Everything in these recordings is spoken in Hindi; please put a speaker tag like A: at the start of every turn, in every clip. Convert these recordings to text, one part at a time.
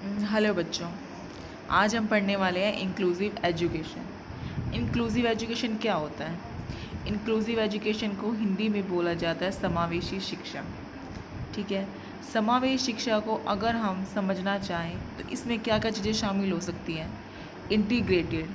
A: हेलो बच्चों। आज हम पढ़ने वाले हैं इंक्लूसिव एजुकेशन। इंक्लूसिव एजुकेशन क्या होता है? इंक्लूसिव एजुकेशन को हिंदी में बोला जाता है समावेशी शिक्षा। ठीक है। समावेशी शिक्षा को अगर हम समझना चाहें तो इसमें क्या क्या चीज़ें शामिल हो सकती हैं? इंटीग्रेटेड।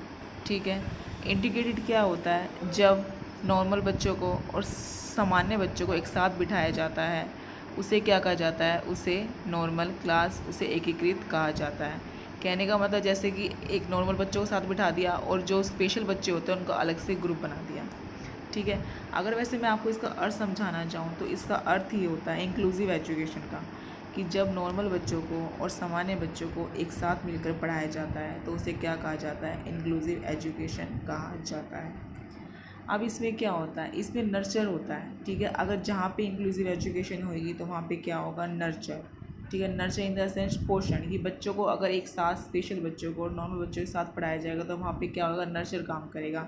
A: ठीक है। इंटीग्रेटेड क्या होता है? जब नॉर्मल बच्चों को और सामान्य बच्चों को एक साथ बिठाया जाता है, उसे क्या कहा जाता है? उसे नॉर्मल क्लास, उसे एकीकृत कहा जाता है। कहने का मतलब जैसे कि एक नॉर्मल बच्चों को साथ बिठा दिया और जो स्पेशल बच्चे होते हैं उनको अलग से ग्रुप बना दिया। ठीक है। अगर वैसे मैं आपको इसका अर्थ समझाना चाहूँ तो इसका अर्थ ये होता है इंक्लूसिव एजुकेशन का, कि जब नॉर्मल बच्चों को और सामान्य बच्चों को एक साथ मिलकर पढ़ाया जाता है तो उसे क्या कहा जाता है? इंक्लूसिव एजुकेशन कहा जाता है। अब इसमें क्या होता है? इसमें नर्चर होता है। ठीक है। अगर जहाँ पे इंक्लूसिव एजुकेशन होगी तो वहाँ पे क्या होगा? नर्चर। ठीक है। नर्चर इन द सेंस पोषण, कि बच्चों को अगर एक साथ स्पेशल बच्चों को और नॉर्मल बच्चों के साथ पढ़ाया जाएगा तो वहाँ पे क्या होगा? नर्चर काम करेगा।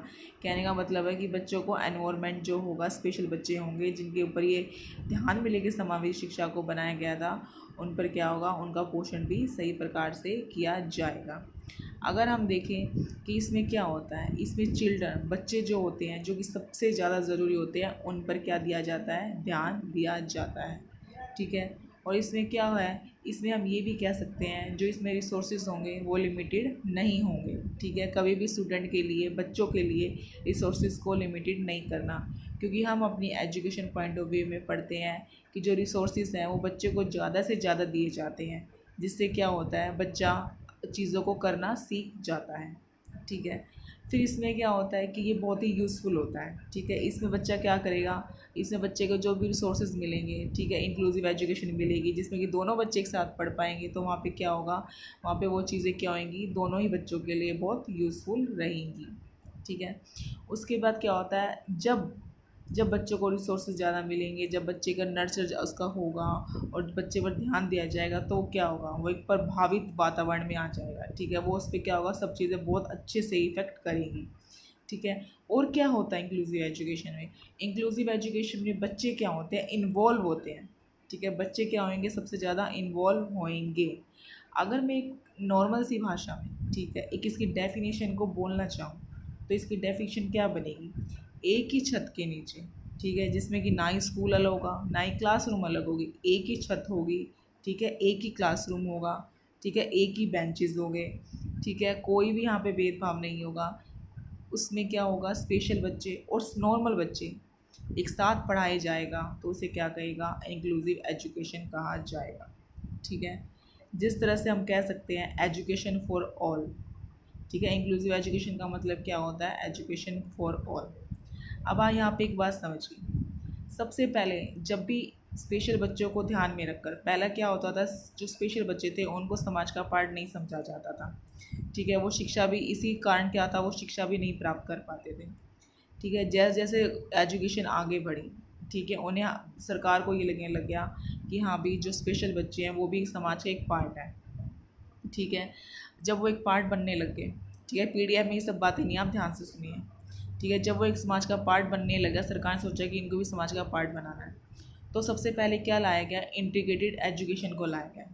A: कहने का मतलब है कि बच्चों को एनवायरनमेंट जो होगा, स्पेशल बच्चे होंगे जिनके ऊपर ये ध्यान मिलेगी समावेशी शिक्षा को बनाया गया था, उन पर क्या होगा? उनका पोषण भी सही प्रकार से किया जाएगा। अगर हम देखें कि इसमें क्या होता है, इसमें चिल्ड्रन, बच्चे जो होते हैं, जो कि सबसे ज़्यादा ज़रूरी होते हैं, उन पर क्या दिया जाता है? ध्यान दिया जाता है। ठीक है। और इसमें क्या है? इसमें हम ये भी कह सकते हैं जो इसमें रिसोर्सेज होंगे वो लिमिटेड नहीं होंगे। ठीक है। कभी भी स्टूडेंट के लिए, बच्चों के लिए रिसोर्सेज को लिमिटेड नहीं करना, क्योंकि हम अपनी एजुकेशन पॉइंट ऑफ व्यू में पढ़ते हैं कि जो रिसोर्सेज हैं वो बच्चे को ज़्यादा से ज़्यादा दिए जाते हैं, जिससे क्या होता है? बच्चा चीज़ों को करना सीख जाता है। ठीक है। फिर इसमें क्या होता है कि ये बहुत ही यूज़फुल होता है। ठीक है। इसमें बच्चा क्या करेगा? इसमें बच्चे को जो भी रिसोर्सेज मिलेंगे, ठीक है, इंक्लूसिव एजुकेशन मिलेगी जिसमें कि दोनों बच्चे एक साथ पढ़ पाएंगे, तो वहाँ पे क्या होगा? वहाँ पे वो चीज़ें क्या होंगी? दोनों ही बच्चों के लिए बहुत यूज़फुल रहेंगी। ठीक है। उसके बाद क्या होता है? जब जब बच्चों को रिसोर्सेज ज़्यादा मिलेंगे, जब बच्चे का नर्चर उसका होगा और बच्चे पर ध्यान दिया जाएगा, तो क्या होगा? वो एक प्रभावित वातावरण में आ जाएगा। ठीक है। वो उस पर क्या होगा? सब चीज़ें बहुत अच्छे से इफ़ेक्ट करेंगी। ठीक है। और क्या होता है इंक्लूसिव एजुकेशन में? इंक्लूसिव एजुकेशन में बच्चे क्या होते हैं? इन्वॉल्व होते हैं। ठीक है। बच्चे क्या होंगे? सबसे ज़्यादा इन्वॉल्व होंगे। अगर मैं एक नॉर्मल सी भाषा में, ठीक है, एक इसकी डेफिनेशन को बोलना चाहूँ तो इसकी डेफिनेशन क्या बनेगी? एक ही छत के नीचे, ठीक है, जिसमें कि ना ही स्कूल अलग होगा, ना ही क्लासरूम अलग होगी, एक ही छत होगी। ठीक है। एक ही क्लासरूम होगा। ठीक है। एक ही बेंचेस होंगे। ठीक है। कोई भी यहाँ पे भेदभाव नहीं होगा। उसमें क्या होगा? स्पेशल बच्चे और नॉर्मल बच्चे एक साथ पढ़ाए जाएगा तो उसे क्या कहेगा? इंक्लूसिव एजुकेशन कहा जाएगा। ठीक है। जिस तरह से हम कह सकते हैं एजुकेशन फॉर ऑल। ठीक है। इंक्लूसिव एजुकेशन का मतलब क्या होता है? Education for all. अब यहाँ पे एक बात समझिए। सबसे पहले जब भी स्पेशल बच्चों को ध्यान में रखकर, पहला क्या होता था? जो स्पेशल बच्चे थे उनको समाज का पार्ट नहीं समझा जाता था। ठीक है। वो शिक्षा भी इसी कारण क्या था? वो शिक्षा भी नहीं प्राप्त कर पाते थे। ठीक है। जैसे जैसे एजुकेशन आगे बढ़ी, ठीक है, उन्हें सरकार को ये लगने लग गया कि हाँ भी जो स्पेशल बच्चे हैं वो भी समाज का एक पार्ट है। ठीक है। जब वो एक पार्ट बनने लग गए, ठीक है, पीडीएफ में ये सब बातें नहीं, आप ध्यान से सुनिए। ठीक है। जब वो एक समाज का पार्ट बनने लगा, सरकार ने सोचा कि इनको भी समाज का पार्ट बनाना है, तो सबसे पहले क्या लाया गया? इंटीग्रेटेड एजुकेशन को लाया गया।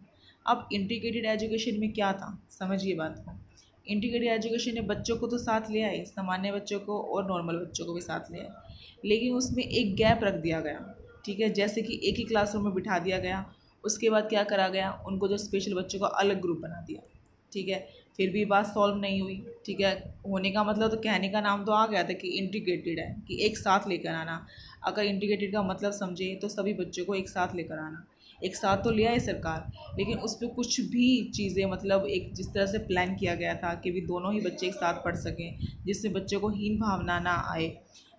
A: अब इंटीग्रेटेड एजुकेशन में क्या था? समझिए बात को। इंटीग्रेटेड एजुकेशन ने बच्चों को तो साथ ले आए, सामान्य बच्चों को और नॉर्मल बच्चों को भी साथ ले आए, लेकिन उसमें एक गैप रख दिया गया। ठीक है। जैसे कि एक ही क्लासरूम में बिठा दिया गया, उसके बाद क्या करा गया? उनको जो स्पेशल बच्चों का अलग ग्रुप बना दिया। ठीक है। फिर भी बात सॉल्व नहीं हुई। ठीक है। होने का मतलब तो कहने का नाम तो आ गया था कि इंटीग्रेटेड है, कि एक साथ लेकर आना। अगर इंटीग्रेटेड का मतलब समझे तो सभी बच्चों को एक साथ लेकर आना। एक साथ तो ले आए सरकार, लेकिन उस पर कुछ भी चीज़ें, मतलब एक जिस तरह से प्लान किया गया था कि भी दोनों ही बच्चे एक साथ पढ़ सकें, जिससे बच्चों को हीन भावना ना आए,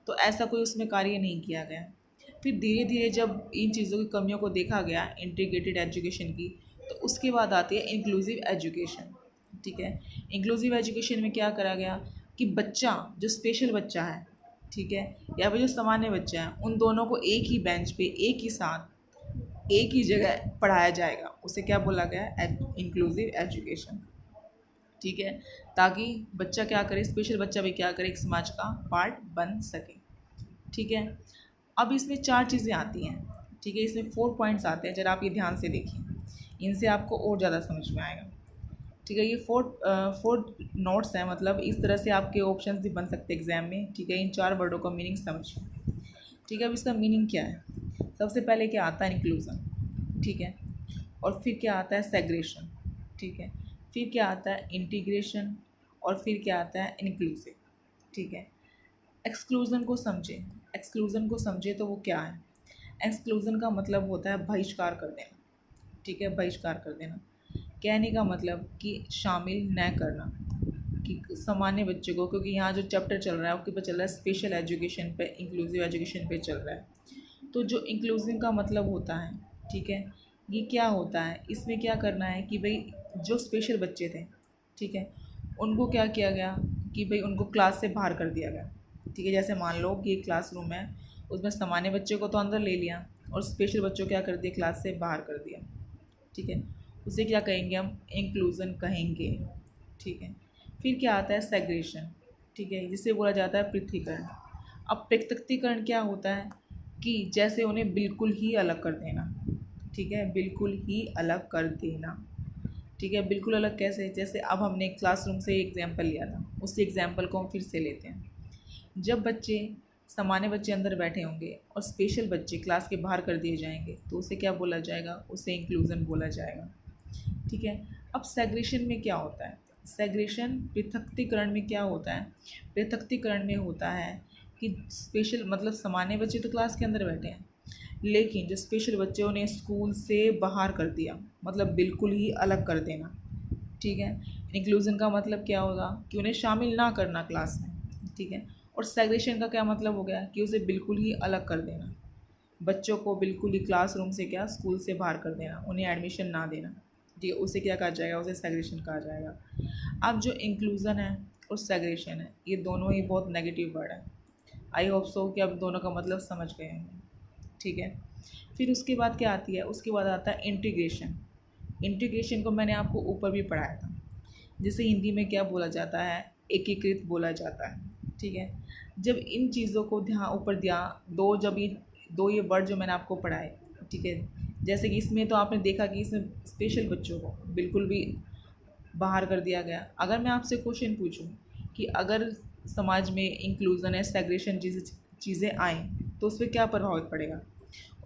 A: तो ऐसा कोई उसमें कार्य नहीं किया गया। फिर धीरे धीरे जब इन चीज़ों की कमियों को देखा गया इंटीग्रेटेड एजुकेशन की, तो उसके बाद आती है इंक्लूसिव एजुकेशन। ठीक है। इंक्लूसिव एजुकेशन में क्या करा गया कि बच्चा, जो स्पेशल बच्चा है, ठीक है, या फिर जो सामान्य बच्चा है, उन दोनों को एक ही बेंच पे, एक ही साथ, एक ही जगह पढ़ाया जाएगा। उसे क्या बोला गया? Inclusive education. ठीक है। ताकि बच्चा क्या करे? स्पेशल बच्चा भी क्या करे? एक समाज का पार्ट बन सके। ठीक है। अब इसमें 4 चीज़ें आती हैं। ठीक है। इसमें 4 पॉइंट्स आते हैं, जरा आप ये ध्यान से देखिए, इनसे आपको और ज़्यादा समझ में आएगा। ठीक है। ये फोर नोट्स हैं, मतलब इस तरह से आपके ऑप्शंस भी बन सकते हैं एग्जाम में। ठीक है, इन 4 वर्डों का मीनिंग समझिए। ठीक है, अब इसका मीनिंग क्या है? सबसे पहले क्या आता है? इंक्लूज़न। ठीक है, और फिर क्या आता है? सेग्रेशन। ठीक है, फिर क्या आता है? इंटीग्रेशन, और फिर क्या आता है? इंक्लूसिव। ठीक है, एक्सक्लूज़न को समझें। एक्सक्लूज़न को समझे तो वो क्या है? एक्सक्लूज़न का मतलब होता है बहिष्कार कर देना। ठीक है, बहिष्कार कर देना। कहने का मतलब कि शामिल न करना, कि सामान्य बच्चे को, क्योंकि यहाँ जो चैप्टर चल रहा है उसके ऊपर चल रहा है स्पेशल एजुकेशन पे, इंक्लूसिव एजुकेशन पे चल रहा है। तो जो इंक्लूसिव का मतलब होता है, ठीक है, ये क्या होता है? इसमें क्या करना है कि भाई जो स्पेशल बच्चे थे, ठीक है, उनको क्या किया गया कि भाई उनको क्लास से बाहर कर दिया गया। ठीक है, जैसे मान लो कि एक क्लासरूम है, उसमें सामान्य बच्चे को तो अंदर ले लिया और स्पेशल बच्चों को क्या कर दिया? क्लास से बाहर कर दिया। ठीक है, उसे क्या कहेंगे? हम इंक्लूज़न कहेंगे। ठीक है, फिर क्या आता है? सेग्रेशन। ठीक है, जिसे बोला जाता है पृथकीकरण। अब पृथकीकरण क्या होता है कि जैसे उन्हें बिल्कुल ही अलग कर देना। ठीक है, बिल्कुल ही अलग कर देना। ठीक है, बिल्कुल अलग कैसे? जैसे अब हमने क्लासरूम से एग्जाम्पल लिया था, उसी एग्जाम्पल को हम फिर से लेते हैं। जब बच्चे, सामान्य बच्चे अंदर बैठे होंगे और स्पेशल बच्चे क्लास के बाहर कर दिए जाएंगे, तो उसे क्या बोला जाएगा? उसे इंक्लूज़न बोला जाएगा। ठीक है, अब सेग्रेशन में क्या होता है? सेग्रेशन, पृथक्तीकरण में क्या होता है? पृथक्तीकरण में होता है कि स्पेशल मतलब सामान्य बच्चे तो क्लास के अंदर बैठे हैं, लेकिन जो स्पेशल बच्चे उन्हें स्कूल से बाहर कर दिया, मतलब बिल्कुल ही अलग कर देना। ठीक है, इंक्लूज़न का मतलब क्या होगा? कि उन्हें शामिल ना करना क्लास में। ठीक है, और सेग्रेशन का क्या मतलब हो गया? कि उसे बिल्कुल ही अलग कर देना, बच्चों को बिल्कुल ही क्लासरूम से, क्या, स्कूल से बाहर कर देना, उन्हें एडमिशन ना देना। ठीक है, उसे क्या कहा जाएगा? उसे सेग्रेशन कहा जाएगा। अब जो इंक्लूज़न है और सेग्रेशन है, ये दोनों ही बहुत नेगेटिव वर्ड है। आई होप सो कि अब दोनों का मतलब समझ गए होंगे। ठीक है, फिर उसके बाद क्या आती है? उसके बाद आता है इंटीग्रेशन। इंटीग्रेशन को मैंने आपको ऊपर भी पढ़ाया था, जिसे हिंदी में क्या बोला जाता है? एकीकृत बोला जाता है। ठीक है, जब इन चीज़ों को ध्यान ऊपर ध्यान दो, जब ये वर्ड जो मैंने आपको पढ़ाए, ठीक है, जैसे कि इसमें तो आपने देखा कि इसमें स्पेशल बच्चों को बिल्कुल भी बाहर कर दिया गया। अगर मैं आपसे क्वेश्चन पूछूं कि अगर समाज में इंक्लूज़न है, सेग्रेशन जैसी चीज़ें आएँ, तो उस पर क्या प्रभाव पड़ेगा?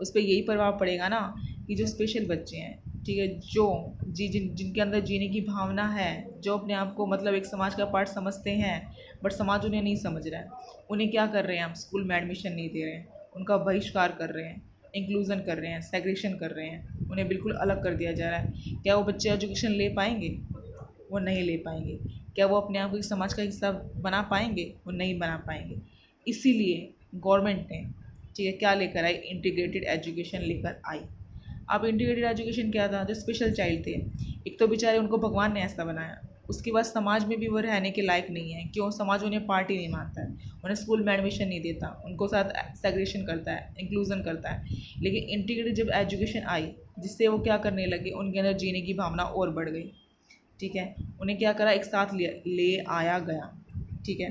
A: उस पर यही प्रभाव पड़ेगा ना कि जो स्पेशल बच्चे हैं, ठीक है, जो जिनके अंदर जीने की भावना है, जो अपने आप को मतलब एक समाज का पार्ट समझते हैं, बट समाज उन्हें नहीं समझ रहा है, उन्हें क्या कर रहे हैं? हम स्कूल में एडमिशन नहीं दे रहे हैं, उनका बहिष्कार कर रहे हैं, इंक्लूज़न कर रहे हैं, सेग्रेशन कर रहे हैं, उन्हें बिल्कुल अलग कर दिया जा रहा है। क्या वो बच्चे एजुकेशन ले पाएंगे? वो नहीं ले पाएंगे। क्या वो अपने आप को इस समाज का हिस्सा बना पाएंगे? वो नहीं बना पाएंगे। इसीलिए गवर्नमेंट ने, ठीक है, क्या लेकर आई? इंटीग्रेटेड एजुकेशन लेकर आई। अब इंटीग्रेटेड एजुकेशन क्या था? जो स्पेशल चाइल्ड थे, एक तो बेचारे उनको भगवान ने ऐसा बनाया, उसके बाद समाज में भी वो रहने के लायक नहीं है। क्यों? समाज उन्हें पार्टी नहीं मानता है, उन्हें स्कूल में एडमिशन नहीं देता, उनको साथ सेग्रेशन करता है, इंक्लूज़न करता है। लेकिन इंटीग्रेटेड जब एजुकेशन आई, जिससे वो क्या करने लगे? उनके अंदर जीने की भावना और बढ़ गई। ठीक है, उन्हें क्या करा? एक साथ ले आया गया। ठीक है,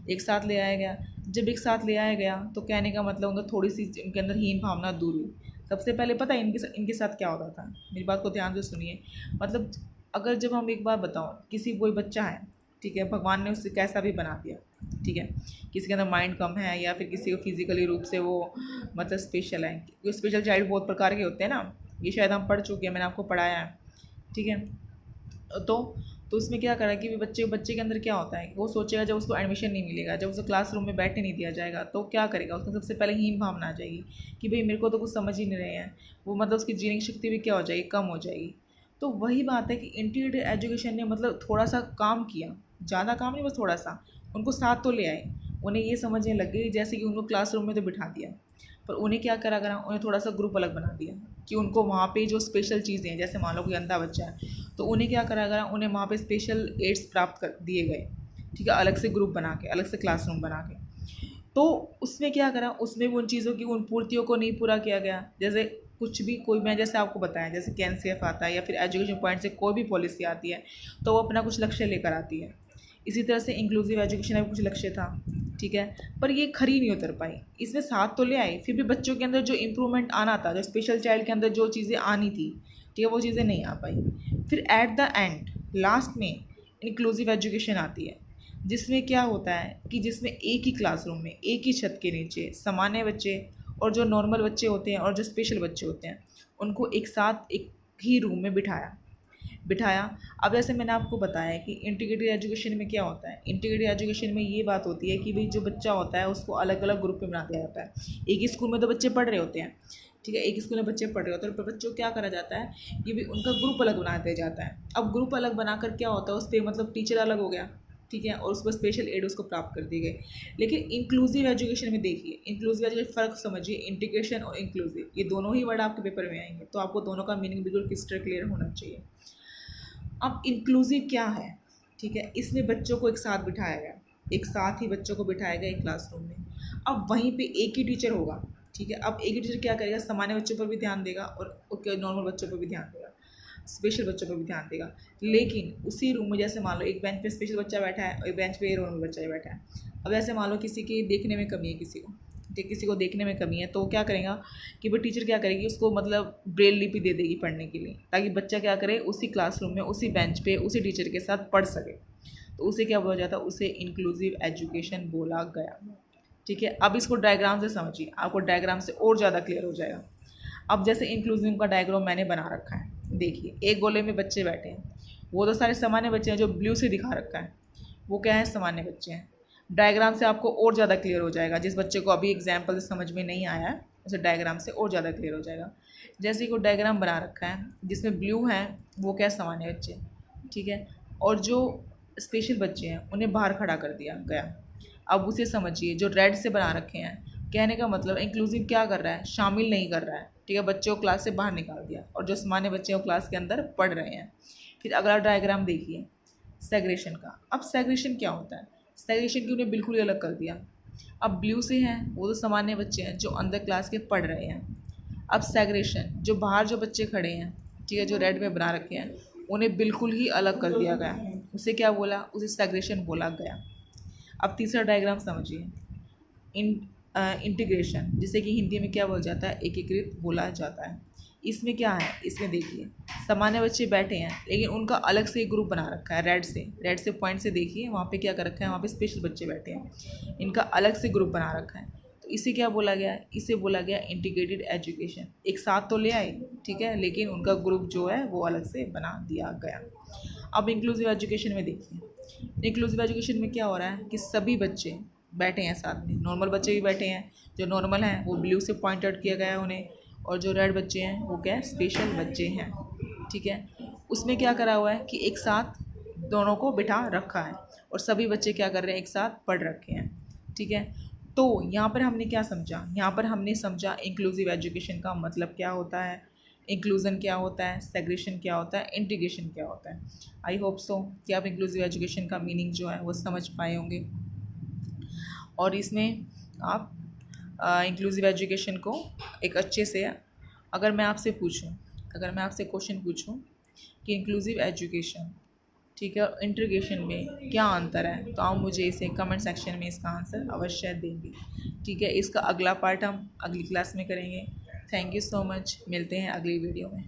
A: एक साथ ले आया गया। जब एक साथ ले आया गया तो कहने का मतलब उनका थोड़ी सी उनके अंदर हीन भावना दूर हुई। सबसे पहले पता है इनके साथ क्या होता था? मेरी बात को ध्यान से सुनिए। मतलब अगर जब हम एक बार बताओ, किसी कोई बच्चा है, ठीक है, भगवान ने उसे कैसा भी बना दिया, ठीक है, किसी के अंदर माइंड कम है या फिर किसी को फिजिकली रूप से वो मतलब स्पेशल है, क्योंकि स्पेशल चाइल्ड बहुत प्रकार के होते हैं ना, ये शायद हम पढ़ चुके हैं, मैंने आपको पढ़ाया है। ठीक है, तो तो उसमें क्या करा कि बच्चे बच्चे के अंदर क्या होता है? वो सोचेगा जब उसको एडमिशन नहीं मिलेगा, जब उसे क्लासरूम में बैठने नहीं दिया जाएगा, तो क्या करेगा? उसको सबसे पहले हीन भावना आ जाएगी कि भाई मेरे को तो कुछ समझ ही नहीं रहे हैं। वो मतलब उसकी जीने की शक्ति भी क्या हो जाएगी? कम हो जाएगी। तो वही बात है कि इंटीग्रेटेड एजुकेशन ने मतलब थोड़ा सा काम किया, ज़्यादा काम नहीं, बस थोड़ा सा उनको साथ तो ले आए। उन्हें ये समझने लग गई जैसे कि उनको क्लासरूम में तो बिठा दिया, पर उन्हें क्या करा करा? उन्हें थोड़ा सा ग्रुप अलग बना दिया कि उनको वहाँ पे जो स्पेशल चीज़ें हैं, जैसे मान लो कोई अंधा बच्चा है, तो उन्हें क्या करा करा? उन्हें वहाँ पे स्पेशल एड्स प्राप्त कर दिए गए। ठीक है, अलग से ग्रुप बना के, अलग से क्लासरूम बना के। तो उसमें क्या करा? उसमें भी उन चीज़ों की उन पूर्तियों को नहीं पूरा किया गया। जैसे कुछ भी कोई, मैं जैसे आपको बताया, जैसे कैंसीएफ आता है या फिर एजुकेशन पॉइंट से कोई भी पॉलिसी आती है, तो वो अपना कुछ लक्ष्य लेकर आती है। इसी तरह से इंक्लूसिव एजुकेशन में कुछ लक्ष्य था, ठीक है, पर ये खरी नहीं उतर पाई। इसमें साथ तो ले आई, फिर भी बच्चों के अंदर जो इम्प्रूवमेंट आना था, जो स्पेशल चाइल्ड के अंदर जो चीज़ें आनी थी, ठीक है, वो चीज़ें नहीं आ पाई। फिर एट द एंड लास्ट में इंक्लूसिव एजुकेशन आती है, जिसमें क्या होता है कि जिसमें एक ही क्लासरूम में एक ही छत के नीचे सामान्य बच्चे और जो नॉर्मल बच्चे होते हैं और जो स्पेशल बच्चे होते हैं उनको एक साथ एक ही रूम में बिठाया। अब जैसे मैंने आपको बताया कि इंटीग्रेटेड एजुकेशन में क्या होता है, इंटीग्रेटेड एजुकेशन में ये बात होती है कि भाई जो बच्चा होता है उसको अलग अलग ग्रुप में बना दिया जाता है। एक ही स्कूल में तो बच्चे पढ़ रहे होते हैं, ठीक है, एक ही स्कूल में बच्चे पढ़ रहे होते हैं, पर बच्चों को क्या करा जाता है कि भाई उनका ग्रुप अलग बना दिया जाता है। अब ग्रुप अलग बनाकर क्या होता है, उस पर मतलब टीचर अलग हो गया, ठीक है, और उस पर स्पेशल एड उसको प्राप्त कर दी गई। लेकिन इंक्लूसिव एजुकेशन में देखिए, इंक्लूसिव एजुकेशन फ़र्क समझिए, इंटीग्रेशन और इंक्लूसिव ये दोनों ही वर्ड आपके पेपर में आएंगे, तो आपको दोनों का मीनिंग बिल्कुल क्लियर क्लियर होना चाहिए। अब इंक्लूसिव क्या है, ठीक है, इसमें बच्चों को एक साथ बिठाया गया, एक साथ ही बच्चों को बिठाया गया एक क्लासरूम में। अब वहीं पे एक ही टीचर होगा, ठीक है। अब एक ही टीचर क्या करेगा, सामान्य बच्चों पर भी ध्यान देगा और नॉर्मल बच्चों पर भी ध्यान देगा, स्पेशल बच्चों पर भी ध्यान देगा। लेकिन उसी रूम में जैसे मान लो एक बेंच पे स्पेशल बच्चा बैठा है और एक बेंच पे नॉर्मल बच्चा बैठा है। अब ऐसे मान लो किसी के देखने में कमी है, किसी को देखने में कमी है, तो क्या करेगा कि वो टीचर क्या करेगी, उसको मतलब ब्रेल लिपि दे देगी पढ़ने के लिए, ताकि बच्चा क्या करे उसी क्लासरूम में उसी बेंच पे उसी टीचर के साथ पढ़ सके। तो उसे क्या बोला जाता है, उसे इंक्लूसिव एजुकेशन बोला गया, ठीक है। अब इसको डायग्राम से समझिए, आपको डायग्राम से और ज़्यादा क्लियर हो जाएगा। अब जैसे इंक्लूसिव का डायग्राम मैंने बना रखा है, देखिए एक गोले में बच्चे बैठे हैं, वो तो सारे सामान्य बच्चे हैं, जो ब्लू से दिखा रखा है वो क्या है, सामान्य बच्चे हैं। डायग्राम से आपको और ज़्यादा क्लियर हो जाएगा, जिस बच्चे को अभी एग्जाम्पल से समझ में नहीं आया है उसे डायग्राम से और ज़्यादा क्लियर हो जाएगा। जैसे को डायग्राम बना रखा है जिसमें ब्लू है वो क्या, सामान्य बच्चे, ठीक है, और जो स्पेशल बच्चे हैं उन्हें बाहर खड़ा कर दिया गया। अब उसे समझिए, जो रेड से बना रखे हैं, कहने का मतलब इंक्लूसिव क्या कर रहा है, शामिल नहीं कर रहा है, ठीक है, बच्चों को क्लास से बाहर निकाल दिया, और जो सामान्य बच्चे हैं वो क्लास के अंदर पढ़ रहे हैं। फिर अगला डायग्राम देखिए सेग्रेशन का। अब सेग्रेशन क्या होता है, सेग्रेशन की उन्हें बिल्कुल ही अलग कर दिया। अब ब्लू से हैं वो तो सामान्य बच्चे हैं जो अंदर क्लास के पढ़ रहे हैं। अब सेग्रेशन, जो बाहर जो बच्चे खड़े हैं, ठीक है, जो रेड में बना रखे हैं, उन्हें बिल्कुल ही अलग कर दिया गया। उसे क्या बोला, उसे सेग्रेशन बोला गया। अब तीसरा डायग्राम समझिए, इंटीग्रेशन, जिसे कि हिंदी में क्या बोला जाता है, एकीकृत बोला जाता है। इसमें क्या है, इसमें देखिए सामान्य बच्चे बैठे हैं लेकिन उनका अलग से एक ग्रुप बना रखा है, रेड से पॉइंट से देखिए वहाँ पे क्या कर रखा है, वहाँ पे स्पेशल बच्चे बैठे हैं, इनका अलग से ग्रुप बना रखा है। तो इसे क्या बोला गया, इसे बोला गया इंटीग्रेटेड एजुकेशन। एक साथ तो ले आए, ठीक है, लेकिन उनका ग्रुप जो है वो अलग से बना दिया गया। अब इंक्लूसिव एजुकेशन में देखिए, इंक्लूसिव एजुकेशन में क्या हो रहा है कि सभी बच्चे बैठे हैं साथ में, नॉर्मल बच्चे भी बैठे हैं, जो नॉर्मल हैं वो ब्लू से पॉइंट आउट किया गया है उन्हें, और जो रेड बच्चे हैं वो क्या है, स्पेशल बच्चे हैं, ठीक है। उसमें क्या करा हुआ है कि एक साथ दोनों को बिठा रखा है और सभी बच्चे क्या कर रहे हैं, एक साथ पढ़ रखे हैं, ठीक है। तो यहाँ पर हमने क्या समझा, यहाँ पर हमने समझा इंक्लूसिव एजुकेशन का मतलब क्या होता है, इंक्लूज़न क्या होता है, सेग्रेशन क्या होता है, इंटीग्रेशन क्या होता है। आई होप सो कि आप इंक्लूसिव एजुकेशन का मीनिंग जो है वो समझ पाए होंगे, और इसमें आप इंक्लूसिव एजुकेशन को एक अच्छे से, अगर मैं आपसे क्वेश्चन पूछूं कि इंक्लूसिव एजुकेशन, ठीक है, और इंटीग्रेशन में क्या अंतर है, तो आप मुझे इसे कमेंट सेक्शन में इसका आंसर अवश्य देंगे, ठीक है। इसका अगला पार्ट हम अगली क्लास में करेंगे। थैंक यू सो मच, मिलते हैं अगली वीडियो में।